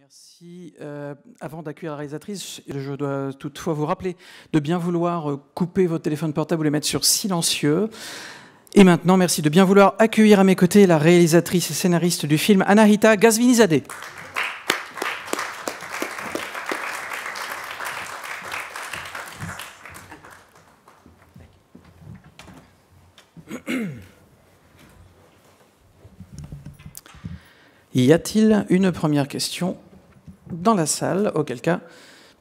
Merci. Avant d'accueillir la réalisatrice, je dois toutefois vous rappeler de bien vouloir couper votre téléphone portable ou les mettre sur silencieux. Et maintenant, merci de bien vouloir accueillir à mes côtés la réalisatrice et scénariste du film, Anahita Ghazvinizadeh. Y a-t-il une première question dans la salle? Auquel cas,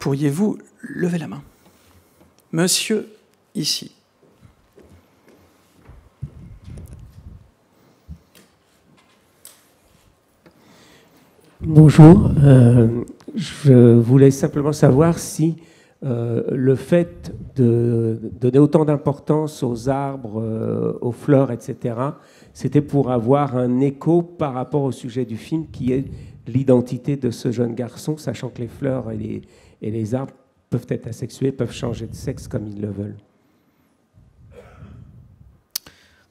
pourriez-vous lever la main? Monsieur, ici. Bonjour, je voulais simplement savoir si le fait de donner autant d'importance aux arbres, aux fleurs, etc., c'était pour avoir un écho par rapport au sujet du film qui est l'identité de ce jeune garçon, sachant que les fleurs et les arbres peuvent être asexués, peuvent changer de sexe comme ils le veulent.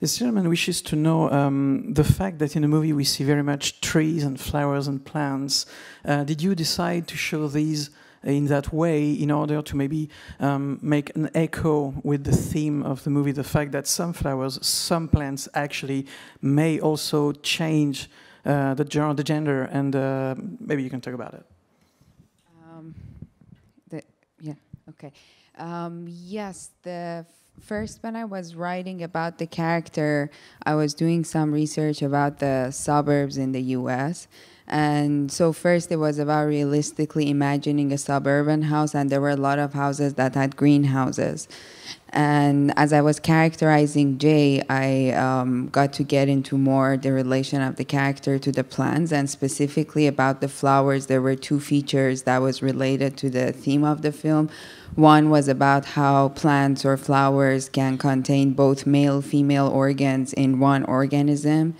This gentleman wishes to know the fact that in the movie we see very much trees and flowers and plants. Did you decide to show these in that way in order to maybe make an echo with the theme of the movie, the fact that some flowers, some plants actually may also change the gender, and maybe you can talk about it. Yes, first, when I was writing about the character, I was doing some research about the suburbs in the US. And so first it was about realistically imagining a suburban house, and there were a lot of houses that had greenhouses. And as I was characterizing Jay, I got to get into more the relation of the character to the plants, and specifically about the flowers. There were two features that was related to the theme of the film. One was about how plants or flowers can contain both male, female organs in one organism,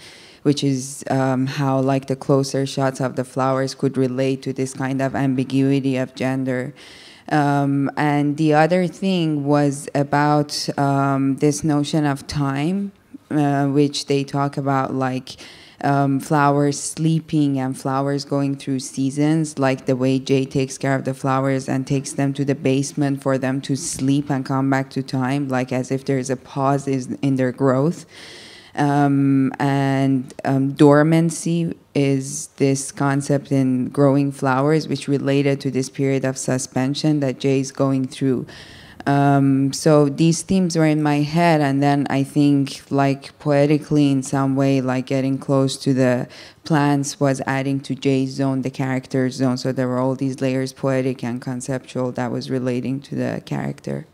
which is how like the closer shots of the flowers could relate to this kind of ambiguity of gender. And the other thing was about this notion of time, which they talk about like flowers sleeping and flowers going through seasons, like the way Jay takes care of the flowers and takes them to the basement for them to sleep and come back to time, like as if there's a pause in their growth. Dormancy is this concept in growing flowers, which related to this period of suspension that Jay's going through. So these themes were in my head, and then I think like poetically in some way, like getting close to the plants was adding to Jay's zone, the character's zone. So there were all these layers, poetic and conceptual, that was relating to the character.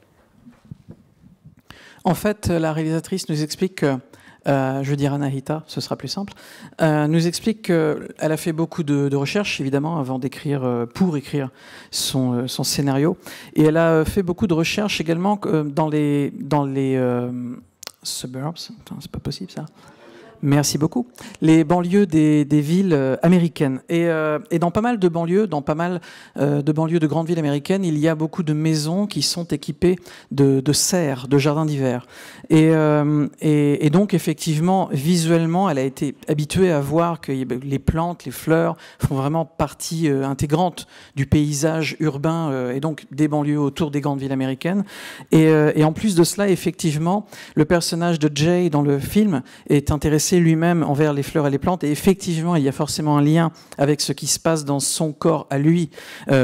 En fait, la réalisatrice nous explique que je veux dire Anahita, ce sera plus simple, nous explique qu'elle a fait beaucoup de recherches, évidemment, avant d'écrire, pour écrire son scénario. Et elle a fait beaucoup de recherches également dans les suburbs. Attends, c'est pas possible ça. Merci beaucoup. Les banlieues des villes américaines. Et dans pas mal de banlieues, de grandes villes américaines, il y a beaucoup de maisons qui sont équipées de serres, de jardins d'hiver. Et donc, effectivement, visuellement, elle a été habituée à voir que les plantes, les fleurs font vraiment partie intégrante du paysage urbain et donc des banlieues autour des grandes villes américaines. Et en plus de cela, effectivement, le personnage de Jay dans le film est intéressé lui-même envers les fleurs et les plantes, et effectivement il y a forcément un lien avec ce qui se passe dans son corps à lui,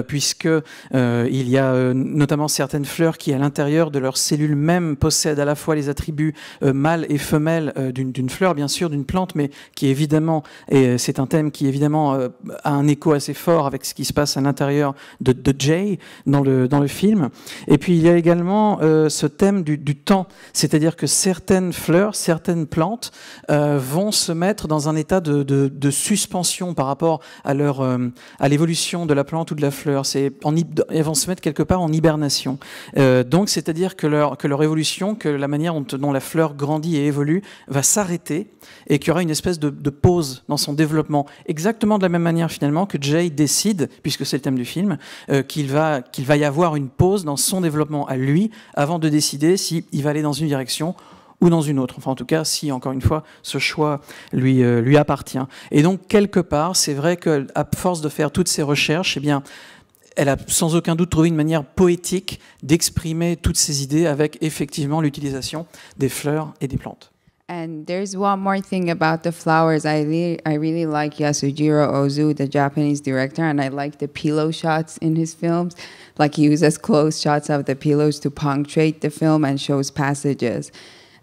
puisque il y a notamment certaines fleurs qui à l'intérieur de leurs cellules même possèdent à la fois les attributs mâles et femelles d'une fleur, bien sûr, d'une plante, mais qui évidemment, et c'est un thème qui évidemment a un écho assez fort avec ce qui se passe à l'intérieur de Jay dans le film. Et puis il y a également ce thème du temps, c'est-à-dire que certaines fleurs, certaines plantes vont se mettre dans un état de suspension par rapport à l'évolution de la plante ou de la fleur. Elles vont se mettre quelque part en hibernation. Donc, c'est-à-dire que leur évolution, que la manière dont la fleur grandit et évolue, va s'arrêter et qu'il y aura une espèce de pause dans son développement. Exactement de la même manière, finalement, que Jay décide, puisque c'est le thème du film, qu'il va y avoir une pause dans son développement à lui, avant de décider s'il va aller dans une direction ou dans une autre. Enfin, en tout cas, si, encore une fois, ce choix lui appartient. Et donc, quelque part, c'est vrai qu'à force de faire toutes ces recherches, eh bien, elle a sans aucun doute trouvé une manière poétique d'exprimer toutes ces idées avec effectivement l'utilisation des fleurs et des plantes. And there's one more thing about the flowers. I really like Yasujiro Ozu, the Japanese director, and I like the pillow shots in his films. Like he uses close shots of the pillows to punctuate the film and shows passages.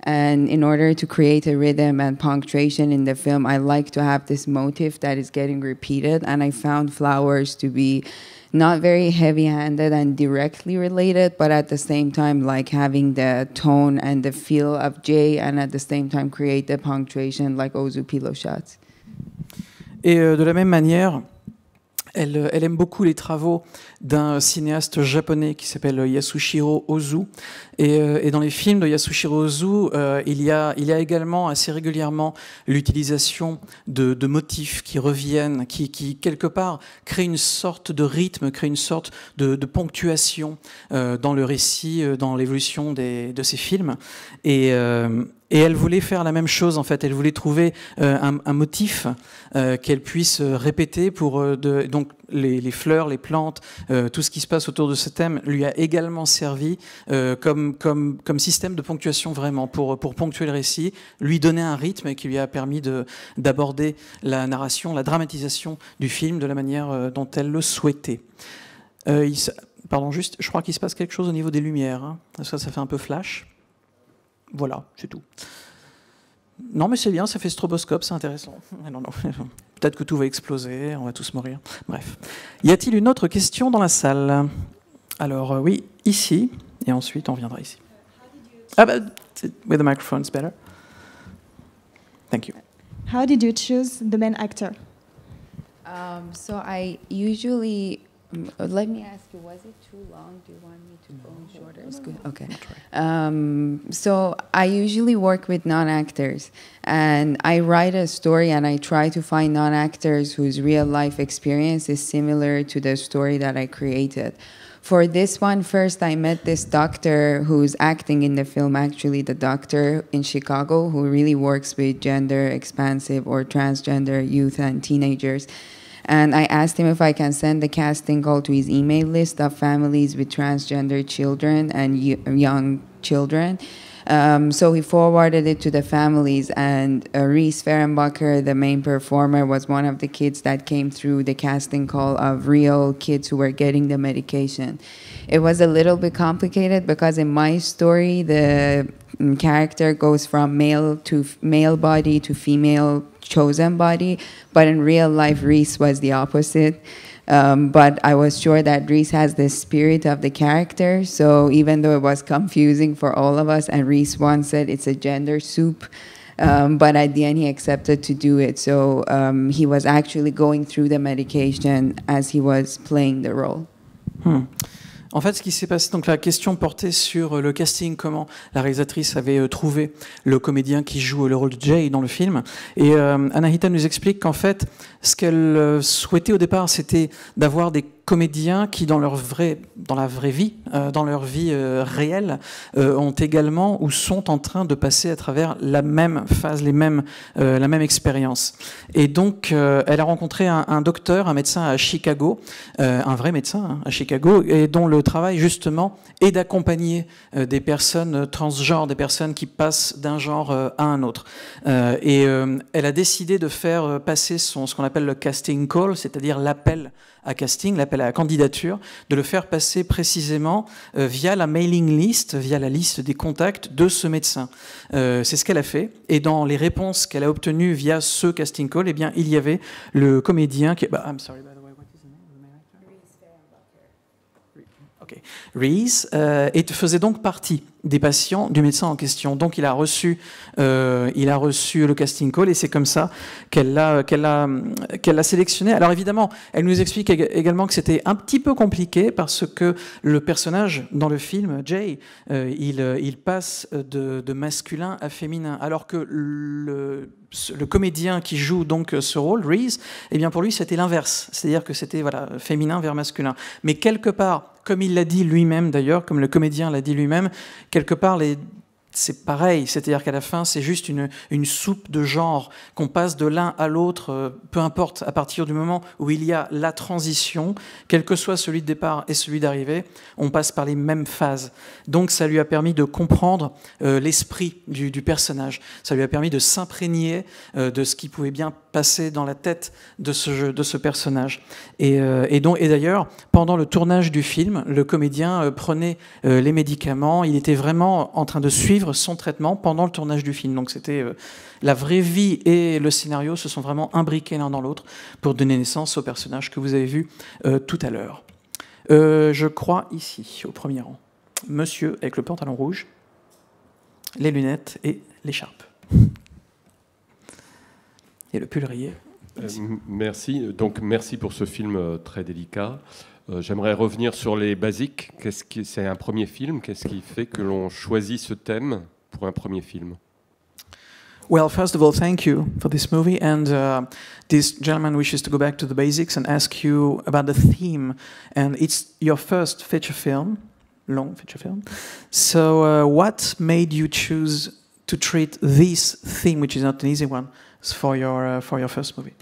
And in order to create a rhythm and punctuation in the film, I like to have this motif that is getting repeated. And I found flowers to be not very heavy-handed and directly related, but at the same time, like having the tone and the feel of Jay, and at the same time create the punctuation like Ozu pillow shots. Et de la même manière, elle aime beaucoup les travaux d'un cinéaste japonais qui s'appelle Yasushiro Ozu. Et dans les films de Yasushiro Ozu, il y a également assez régulièrement l'utilisation de motifs qui reviennent, qui quelque part créent une sorte de rythme, créent une sorte de ponctuation dans le récit, dans l'évolution de ces films. Et elle voulait faire la même chose, en fait. Elle voulait trouver un motif qu'elle puisse répéter pour donc les fleurs, les plantes, tout ce qui se passe autour de ce thème lui a également servi comme système de ponctuation vraiment pour ponctuer le récit, lui donner un rythme qui lui a permis d'aborder la narration, la dramatisation du film de la manière dont elle le souhaitait. Pardon, juste, je crois qu'il se passe quelque chose au niveau des lumières. Hein. Ça fait un peu flash. Voilà, c'est tout. Non, mais c'est bien, ça fait stroboscope, c'est intéressant. Non. Peut-être que tout va exploser, on va tous mourir. Bref. Y a-t-il une autre question dans la salle? Alors, oui, ici, et ensuite on viendra ici. Ah bah, with the microphone, it's better. Thank you. How did you choose the main actor? So I usually, let me ask you, was it too long? Do you want me to go shorter? It's good. Okay. So I usually work with non-actors, and I write a story and I try to find non-actors whose real life experience is similar to the story that I created. For this one, first I met this doctor who's acting in the film, actually the doctor in Chicago, who really works with gender expansive or transgender youth and teenagers. And I asked him if I can send the casting call to his email list of families with transgender children and young children. So he forwarded it to the families, and Reese Fehrenbacher, the main performer, was one of the kids that came through the casting call of real kids who were getting the medication. It was a little bit complicated because in my story, the character goes from male body to female chosen body, but in real life, Reese was the opposite. But I was sure that Reese has the spirit of the character, so even though it was confusing for all of us, and Reese once said it's a gender soup, but at the end he accepted to do it. So he was actually going through the medication as he was playing the role. En fait, ce qui s'est passé, donc la question portait sur le casting, comment la réalisatrice avait trouvé le comédien qui joue le rôle de Jay dans le film. Et Anahita nous explique qu'en fait, ce qu'elle souhaitait au départ, c'était d'avoir des comédiens qui, dans la vraie vie, dans leur vie réelle, ont également ou sont en train de passer à travers la même phase, la même expérience. Et donc, elle a rencontré un docteur, un médecin à Chicago, un vrai médecin à Chicago, et dont le travail justement est d'accompagner des personnes transgenres, des personnes qui passent d'un genre à un autre. Et elle a décidé de faire passer ce qu'on appelle le casting call, c'est-à-dire l'appel à casting, l'appel à la candidature, de le faire passer précisément via la mailing list, via la liste des contacts de ce médecin. C'est ce qu'elle a fait. Et dans les réponses qu'elle a obtenues via ce casting call, eh bien, il y avait le comédien qui... I'm sorry, by the way, what is the name of the main actor? Okay. Reese, et faisait donc partie des patients du médecin en question. Donc il a reçu le casting call, et c'est comme ça qu'elle l'a sélectionné. Alors évidemment, elle nous explique également que c'était un petit peu compliqué parce que le personnage dans le film, Jay, il passe de masculin à féminin, alors que le comédien qui joue donc ce rôle, Reese, eh bien pour lui c'était l'inverse, c'est-à-dire que c'était féminin vers masculin. Mais quelque part, comme il l'a dit lui-même d'ailleurs, comme le comédien l'a dit lui-même, quelque part c'est pareil, c'est-à-dire qu'à la fin, c'est juste une soupe de genre qu'on passe de l'un à l'autre, peu importe, à partir du moment où il y a la transition, quel que soit celui de départ et celui d'arrivée, on passe par les mêmes phases. Donc ça lui a permis de comprendre l'esprit du personnage, ça lui a permis de s'imprégner de ce qui pouvait bien passer dans la tête de ce personnage. Et d'ailleurs, pendant le tournage du film, le comédien prenait les médicaments, il était vraiment en train de suivre son traitement pendant le tournage du film. Donc c'était la vraie vie et le scénario se sont vraiment imbriqués l'un dans l'autre pour donner naissance au personnage que vous avez vu tout à l'heure. Je crois ici, au premier rang, monsieur avec le pantalon rouge, les lunettes et l'écharpe. Et le pull rayé. Merci. Donc merci pour ce film très délicat. J'aimerais revenir sur les basiques. C'est un premier film. Qu'est-ce qui fait que l'on choisit ce thème pour un premier film? Well, first of all, thank you for this movie. And this gentleman wishes to go back to the basics and ask you about the theme. And it's your first feature film, long feature film. So what made you choose to treat this theme, which is not an easy one, for your first movie?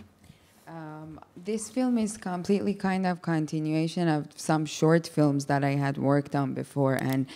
This film is completely kind of continuation of some short films that I had worked on before. And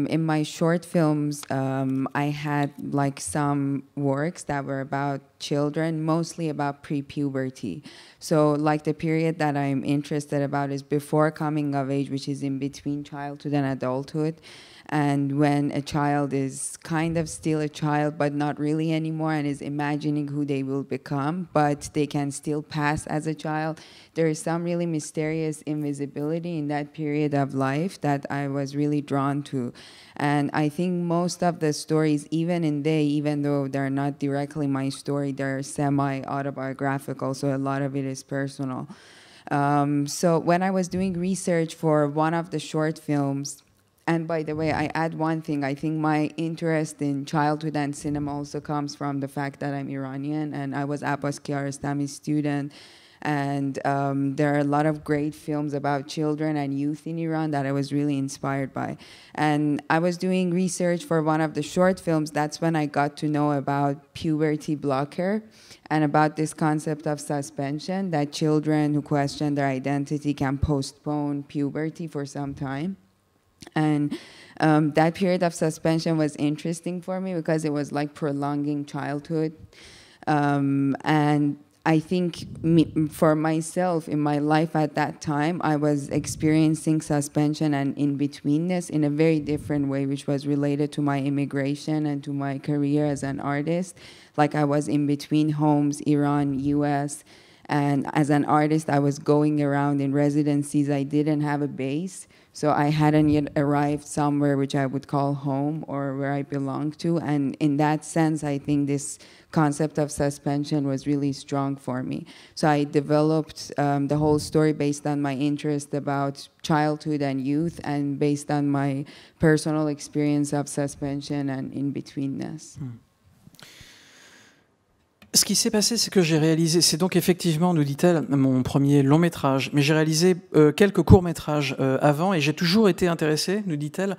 in my short films, I had like some works that were about children, mostly about pre-puberty. So like the period that I'm interested about is before coming of age, which is in between childhood and adulthood. And when a child is kind of still a child, but not really anymore, and is imagining who they will become, but they can still pass as a child, there is some really mysterious invisibility in that period of life that I was really drawn to. And I think most of the stories, even in They, even though they're not directly my story, they're semi-autobiographical, so a lot of it is personal. So when I was doing research for one of the short films, and by the way, I add one thing. I think my interest in childhood and cinema also comes from the fact that I'm Iranian, and I was Abbas Kiarostami's student. And there are a lot of great films about children and youth in Iran that I was really inspired by. And I was doing research for one of the short films. That's when I got to know about puberty blocker and about this concept of suspension, that children who question their identity can postpone puberty for some time. And that period of suspension was interesting for me because it was like prolonging childhood. And I think for myself in my life at that time, I was experiencing suspension and in-betweenness in a very different way, which was related to my immigration and to my career as an artist. Like I was in between homes, Iran, US, and as an artist, I was going around in residencies. I didn't have a base. So I hadn't yet arrived somewhere which I would call home or where I belong to. And in that sense, I think this concept of suspension was really strong for me. So I developed the whole story based on my interest about childhood and youth and based on my personal experience of suspension and in-betweenness. Ce qui s'est passé, c'est que j'ai réalisé, c'est donc effectivement, nous dit-elle, mon premier long métrage, mais j'ai réalisé quelques courts métrages avant et j'ai toujours été intéressé, nous dit-elle,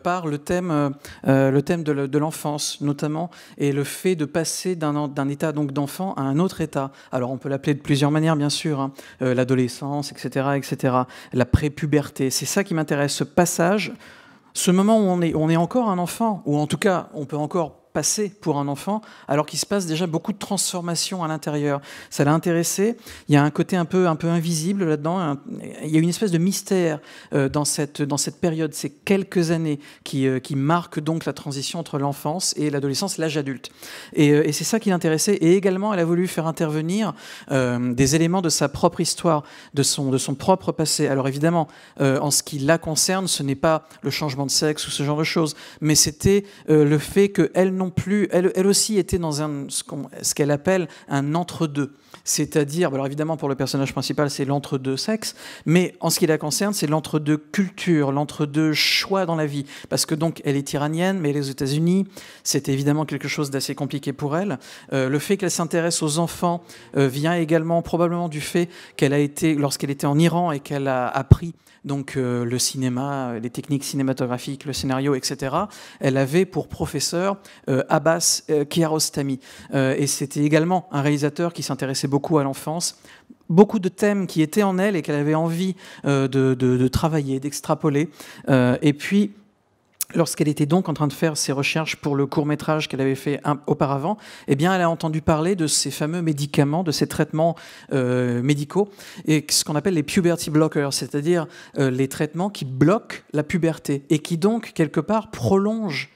par le thème de l'enfance notamment et le fait de passer d'un état donc d'enfant à un autre état. Alors on peut l'appeler de plusieurs manières bien sûr, hein, l'adolescence, etc., la prépuberté. C'est ça qui m'intéresse, ce passage, ce moment où on est encore un enfant, ou en tout cas on peut encore passer pour un enfant, alors qu'il se passe déjà beaucoup de transformations à l'intérieur. Ça l'a intéressé. Il y a un côté un peu invisible là-dedans. Il y a une espèce de mystère dans cette période, ces quelques années qui marquent donc la transition entre l'enfance et l'adolescence, l'âge adulte. Et c'est ça qui l'intéressait. Et également, elle a voulu faire intervenir des éléments de sa propre histoire, de son propre passé. Alors évidemment, en ce qui la concerne, ce n'est pas le changement de sexe ou ce genre de choses, mais c'était le fait qu'elle non plus, elle aussi était dans ce qu'elle appelle un entre-deux. C'est-à-dire, alors évidemment pour le personnage principal c'est l'entre-deux sexe, mais en ce qui la concerne c'est l'entre-deux culture, l'entre-deux choix dans la vie. Parce que donc elle est iranienne, mais elle est aux États-Unis, c'est évidemment quelque chose d'assez compliqué pour elle. Le fait qu'elle s'intéresse aux enfants vient également probablement du fait qu'elle a été, lorsqu'elle était en Iran et qu'elle a appris donc le cinéma, les techniques cinématographiques, le scénario, etc. Elle avait pour professeur Abbas Kiarostami. Et c'était également un réalisateur qui s'intéressait beaucoup à l'enfance. Beaucoup de thèmes qui étaient en elle et qu'elle avait envie de travailler, d'extrapoler. Et puis, lorsqu'elle était donc en train de faire ses recherches pour le court-métrage qu'elle avait fait auparavant, eh bien, elle a entendu parler de ces fameux médicaments, de ces traitements médicaux, et ce qu'on appelle les puberty blockers, c'est-à-dire les traitements qui bloquent la puberté et qui donc, quelque part, prolongent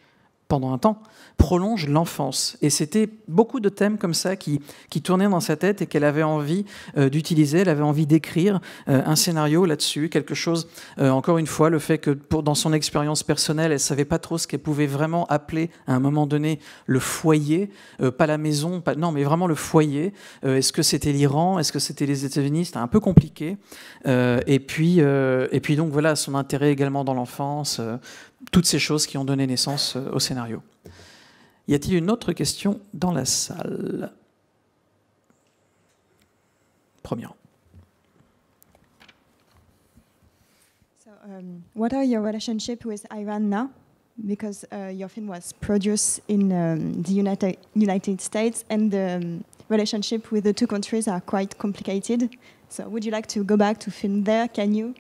pendant un temps, prolonge l'enfance. Et c'était beaucoup de thèmes comme ça qui tournaient dans sa tête et qu'elle avait envie d'utiliser, elle avait envie d'écrire un scénario là-dessus, quelque chose, encore une fois, le fait que dans son expérience personnelle, elle ne savait pas trop ce qu'elle pouvait vraiment appeler à un moment donné le foyer, pas la maison, non, mais vraiment le foyer. Est-ce que c'était l'Iran? Est-ce que c'était les États-Unis? C'était un peu compliqué. Et puis donc voilà, son intérêt également dans l'enfance, toutes ces choses qui ont donné naissance au scénario. Y a-t-il une autre question dans la salle? Premier rang. So, what are your relationship with Iran now? Because your film was produced in the United States, and the relationship with the two countries are quite complicated. So, would you like to go back to film there? Can you?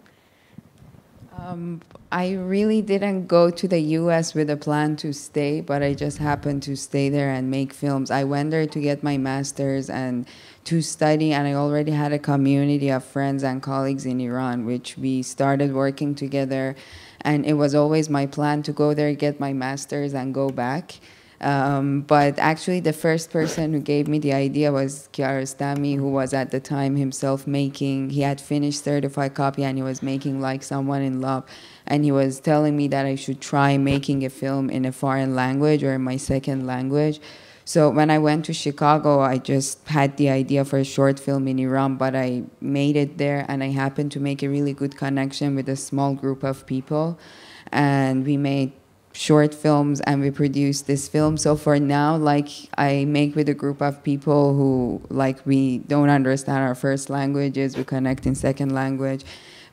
I really didn't go to the US with a plan to stay, but I just happened to stay there and make films. I went there to get my master's and to study, and I already had a community of friends and colleagues in Iran, which we started working together. And it was always my plan to go there, get my master's, and go back. But actually the first person who gave me the idea was Kiarostami, who was at the time himself making, he had finished Certified Copy and he was making Like Someone in Love. And he was telling me that I should try making a film in a foreign language or in my second language. So when I went to Chicago, I just had the idea for a short film in Iran, but I made it there and I happened to make a really good connection with a small group of people. And we made short films and we produced this film. So for now, like, I make with a group of people who, like, we don't understand our first languages, we connect in second language,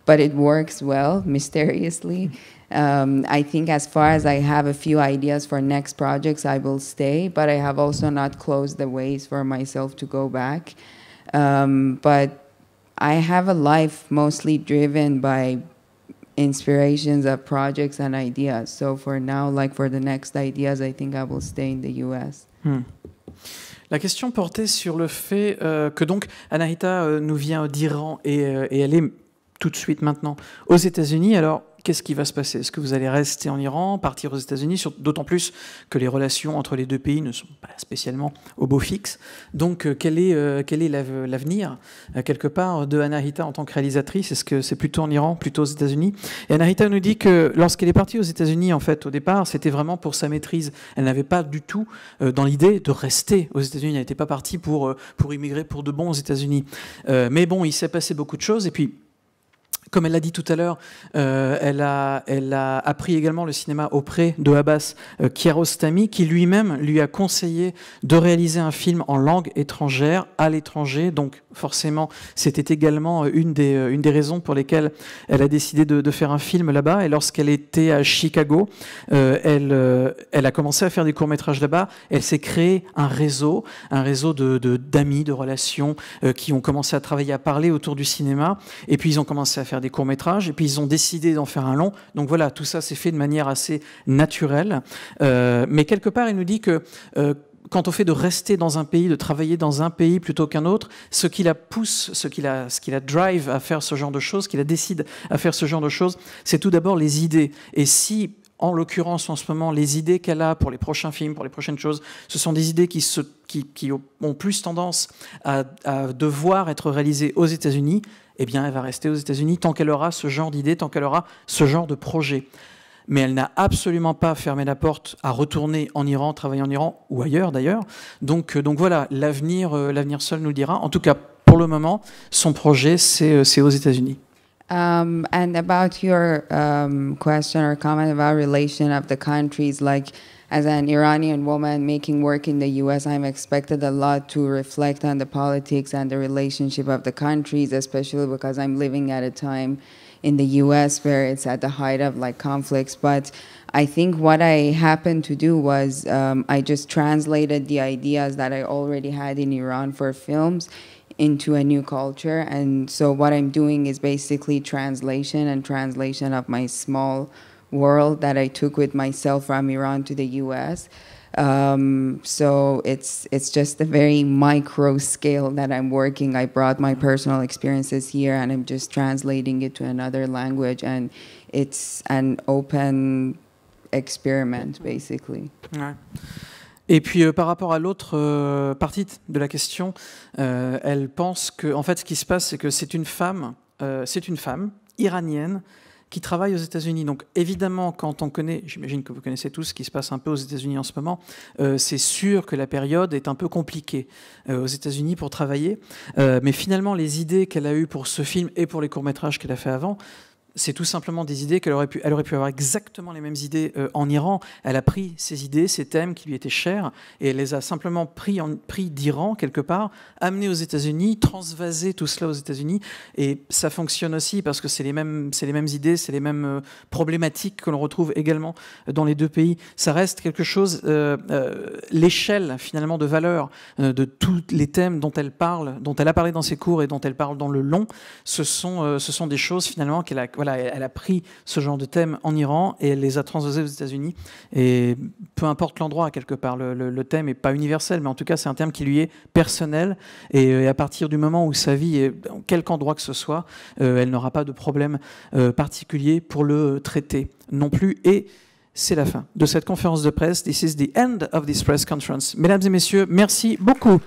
but it works well, mysteriously. I think as far as I have a few ideas for next projects, I will stay, but I have also not closed the ways for myself to go back. But I have a life mostly driven by inspirations of projects and ideas. So for now, like for the next ideas, I think I will stay in the US. La question portait sur le fait que donc Anahita nous vient d'Iran et elle est tout de suite maintenant aux États-Unis. Alors, qu'est-ce qui va se passer? Est-ce que vous allez rester en Iran, partir aux États-Unis, d'autant plus que les relations entre les deux pays ne sont pas spécialement au beau fixe. Donc, quel est l'avenir, quelque part, de Anahita en tant que réalisatrice? Est-ce que c'est plutôt en Iran, plutôt aux États-Unis? Et Anahita nous dit que lorsqu'elle est partie aux États-Unis, en fait, au départ, c'était vraiment pour sa maîtrise. Elle n'avait pas du tout dans l'idée de rester aux États-Unis. Elle n'était pas partie pour immigrer pour de bon aux États-Unis. Mais bon, il s'est passé beaucoup de choses. Et puis, comme elle l'a dit tout à l'heure, elle a appris également le cinéma auprès de Abbas Kiarostami, qui lui-même lui a conseillé de réaliser un film en langue étrangère à l'étranger. Donc forcément, c'était également une des raisons pour lesquelles elle a décidé de faire un film là-bas. Et lorsqu'elle était à Chicago, elle a commencé à faire des courts-métrages là-bas. Elle s'est créé un réseau d'amis, de relations qui ont commencé à travailler, à parler autour du cinéma. Et puis ils ont commencé à faire des courts-métrages, et puis ils ont décidé d'en faire un long. Donc voilà, tout ça s'est fait de manière assez naturelle. Mais quelque part, il nous dit que quant au fait de rester dans un pays, de travailler dans un pays plutôt qu'un autre, ce qui la pousse, ce qui la drive à faire ce genre de choses, qui la décide à faire ce genre de choses, c'est tout d'abord les idées. Et si, en l'occurrence, en ce moment, les idées qu'elle a pour les prochains films, pour les prochaines choses, ce sont des idées qui ont plus tendance à devoir être réalisées aux États-Unis, eh bien, elle va rester aux États-Unis tant qu'elle aura ce genre d'idées, tant qu'elle aura ce genre de projet. mais elle n'a absolument pas fermé la porte à retourner en Iran, travailler en Iran, ou ailleurs d'ailleurs. Donc voilà, l'avenir seul nous le dira. En tout cas, pour le moment, son projet, c'est aux États-Unis. And about your question or comment about relation of the countries, like as an Iranian woman making work in the U.S., I'm expected a lot to reflect on the politics and the relationship of the countries, especially because I'm living at a time in the U.S. where it's at the height of like conflicts. But I think what I happened to do was I just translated the ideas that I already had in Iran for films into a new culture. And so what I'm doing is basically translation of my small world that I took with myself from Iran to the US. So it's just a very micro scale that I'm working. I brought my personal experiences here and I'm just translating it to another language, and it's an open experiment basically. Ouais. Et puis par rapport à l'autre partie de la question, elle pense que en fait ce qui se passe, c'est que c'est une femme iranienne qui travaille aux États-Unis. Donc évidemment, quand on connaît, j'imagine que vous connaissez tous ce qui se passe un peu aux États-Unis en ce moment, c'est sûr que la période est un peu compliquée aux États-Unis pour travailler. Mais finalement, les idées qu'elle a eues pour ce film et pour les courts-métrages qu'elle a fait avant, c'est tout simplement des idées qu'elle aurait pu avoir exactement les mêmes idées en Iran. Elle a pris ces idées, ces thèmes qui lui étaient chers, et elle les a simplement pris d'Iran, quelque part, amenés aux États-Unis, transvasé tout cela aux États-Unis. Et ça fonctionne aussi parce que c'est les mêmes idées, c'est les mêmes problématiques que l'on retrouve également dans les deux pays. Ça reste quelque chose, l'échelle finalement de valeur de tous les thèmes dont elle parle, dont elle a parlé dans ses cours et dont elle parle dans le long, ce sont des choses finalement elle a pris ce genre de thèmes en Iran et elle les a transposés aux États-Unis. Et peu importe l'endroit, quelque part, le thème n'est pas universel, mais en tout cas, c'est un terme qui lui est personnel. Et à partir du moment où sa vie est dans quelque endroit que ce soit, elle n'aura pas de problème particulier pour le traiter non plus. Et c'est la fin de cette conférence de presse. This is the end of this press conference. Mesdames et messieurs, merci beaucoup.